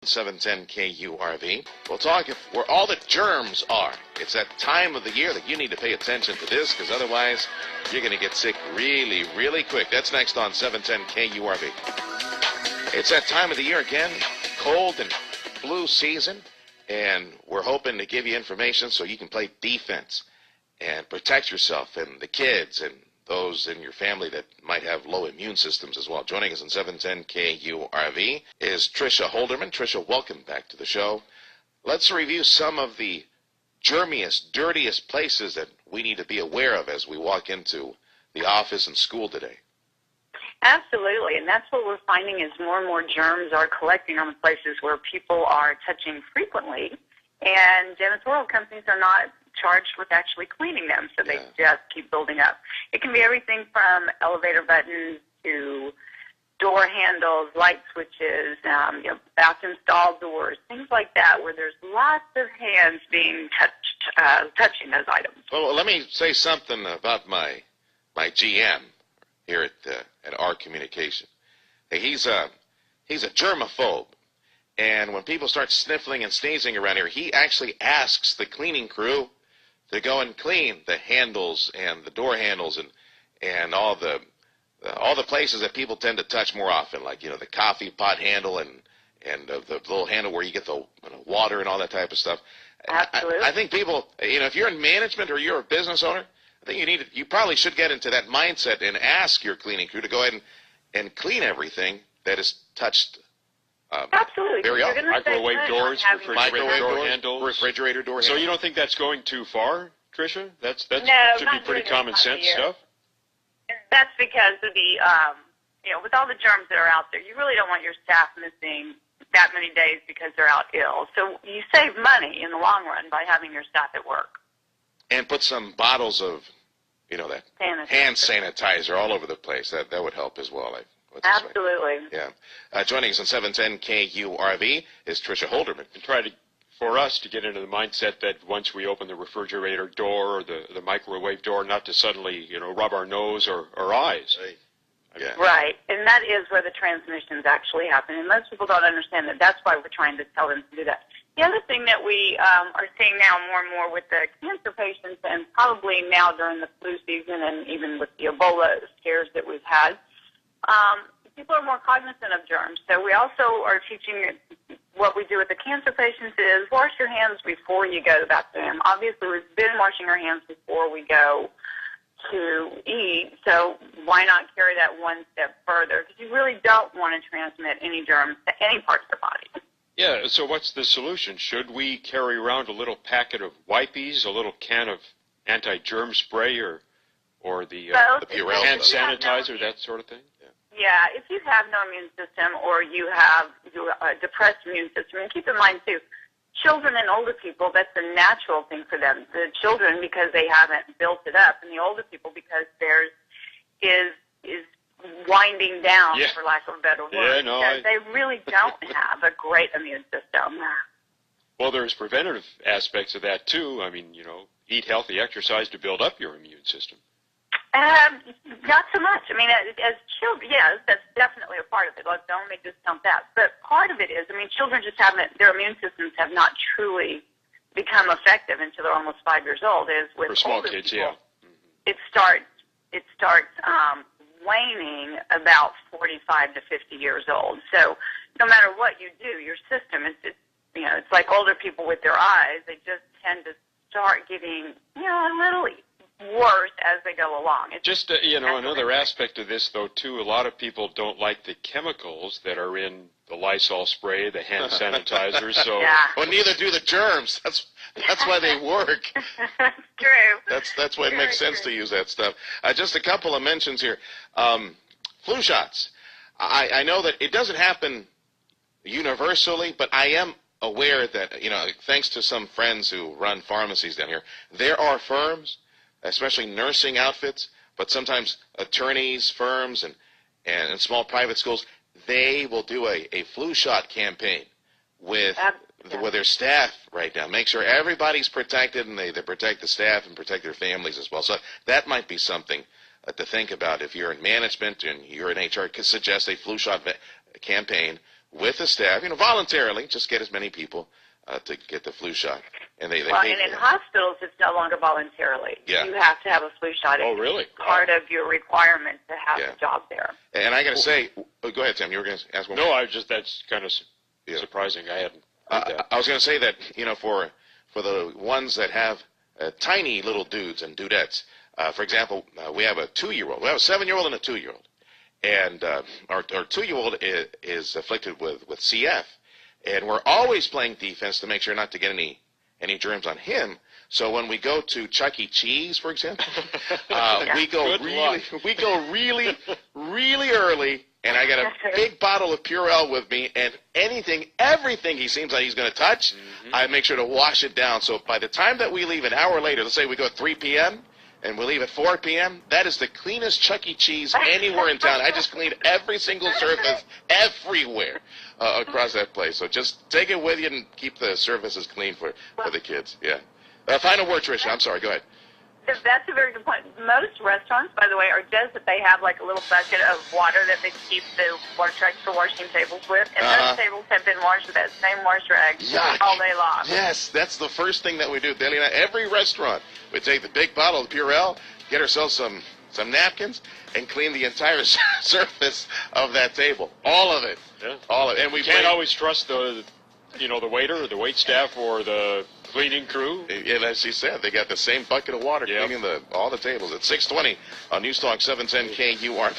710 KURV. We'll talk where all the germs are. It's that time of the year that you need to pay attention to this, because otherwise you're going to get sick really, really quick. That's next on 710 KURV. It's that time of the year again, cold and flu season, and we're hoping to give you information so you can play defense and protect yourself and the kids and those in your family that might have low immune systems as well. Joining us in 710 KURV is Tricia Holderman. Tricia, welcome back to the show. Let's review some of the germiest, dirtiest places that we need to be aware of as we walk into the office and school today. Absolutely, and that's what we're finding is more and more germs are collecting on the places where people are touching frequently, and janitorial companies are not charged with actually cleaning them, so they just keep building up. It can be everything from elevator buttons to door handles, light switches, bathroom stall doors, things like that, where there's lots of hands being touching those items. Well, let me say something about my GM here at our communication. Hey, he's a germaphobe. And when people start sniffling and sneezing around here, he actually asks the cleaning crew to go and clean the handles and the door handles and all the places that people tend to touch more often, like the coffee pot handle and the little handle where you get the water and all that type of stuff. Absolutely. I think people, if you're in management or you're a business owner, I think you probably should get into that mindset and ask your cleaning crew to go ahead and clean everything that is touched. Absolutely. Very often. Microwave doors, refrigerator door. So you don't think that's going too far, Tricia? That no, should be pretty common sense stuff. That's because of the, with all the germs that are out there, you really don't want your staff missing that many days because they're out ill. So you save money in the long run by having your staff at work. And put some bottles of, that hand sanitizer all over the place. That would help as well. Absolutely. Yeah. Joining us on 710 KURV is Tricia Holderman. And for us to get into the mindset that once we open the refrigerator door or the microwave door, not to suddenly, rub our nose or eyes. Yeah. Right. And that is where the transmissions actually happen. And most people don't understand that. That's why we're trying to tell them to do that. The other thing that we are seeing now more and more with the cancer patients, and probably now during the flu season and even with the Ebola scares that we've had, people are more cognizant of germs. So we also are teaching what we do with the cancer patients is wash your hands before you go to the bathroom. Obviously, we've been washing our hands before we go to eat, so why not carry that one step further? Because you really don't want to transmit any germs to any parts of the body. Yeah, so what's the solution? Should we carry around a little packet of wipes, a little can of anti-germ spray, or the hand sanitizer, that sort of thing? Yeah, if you have no immune system or you have a depressed immune system, and keep in mind, too, children and older people, that's a natural thing for them. The children, because they haven't built it up, and the older people, because theirs is winding down, for lack of a better word. Yeah, no, they really don't have a great immune system. Well, there's preventative aspects of that, too. I mean, eat healthy, exercise to build up your immune system. Not so much. I mean, as children, yes, that's definitely a part of it. Don't make this dump that. But part of it is, children just their immune systems have not truly become effective until they're almost 5 years old. With for small older kids, people, yeah. It starts waning about 45 to 50 years old. So no matter what you do, your system, it's like older people with their eyes. They just tend to start getting, a little worse as they go along. Just, another aspect of this, though, too, a lot of people don't like the chemicals that are in the Lysol spray, the hand sanitizers. So, well, neither do the germs. That's why they work. True. That's why it makes sense to use that stuff. Just a couple of mentions here. Flu shots. I know that it doesn't happen universally, but I am aware that, thanks to some friends who run pharmacies down here, there are firms, especially nursing outfits, but sometimes attorneys, firms, and small private schools, they will do a flu shot campaign with their staff right now. Make sure everybody's protected, and they protect the staff and protect their families as well. So that might be something to think about if you're in management and you're in HR. Could suggest a flu shot campaign with the staff, voluntarily, just get as many people to get the flu shot. And they and in hospitals, it's no longer voluntarily. Yeah. You have to have a flu shot. Oh, really? It's part of your requirement to have a job there. And I got to say, go ahead, Tim. You were going to ask one more? No, that's kind of surprising. I hadn't heard that. I was going to say that, for the ones that have tiny little dudes and dudettes, for example, we have a 2-year-old. We have a 7-year-old and a 2-year-old. And our 2-year-old is afflicted with CF. And we're always playing defense to make sure not to get any germs on him. So when we go to Chuck E. Cheese, for example, we go really, really early, and I got a big bottle of Purell with me, and everything he seems like he's going to touch, I make sure to wash it down. So by the time that we leave an hour later, let's say we go at 3 p.m., and we leave at 4 p.m., that is the cleanest Chuck E. Cheese anywhere in town. I just cleaned every single surface everywhere across that place. So just take it with you and keep the surfaces clean for the kids. Yeah. Final word, Tricia. I'm sorry. Go ahead. That's a very good point. Most restaurants, by the way, are just that they have like a little bucket of water that they keep the water trucks for washing tables with, and those tables have been washed with that same wash rag all day long. Yes, that's the first thing that we do. Every restaurant, we take the big bottle of Purell, get ourselves some napkins, and clean the entire surface of that table. All of it. Yeah. All of it. And we can't always trust the waiter or the wait staff or the cleaning crew. And as she said, they got the same bucket of water cleaning all the tables. At 6:20 on News Talk 710 KUR.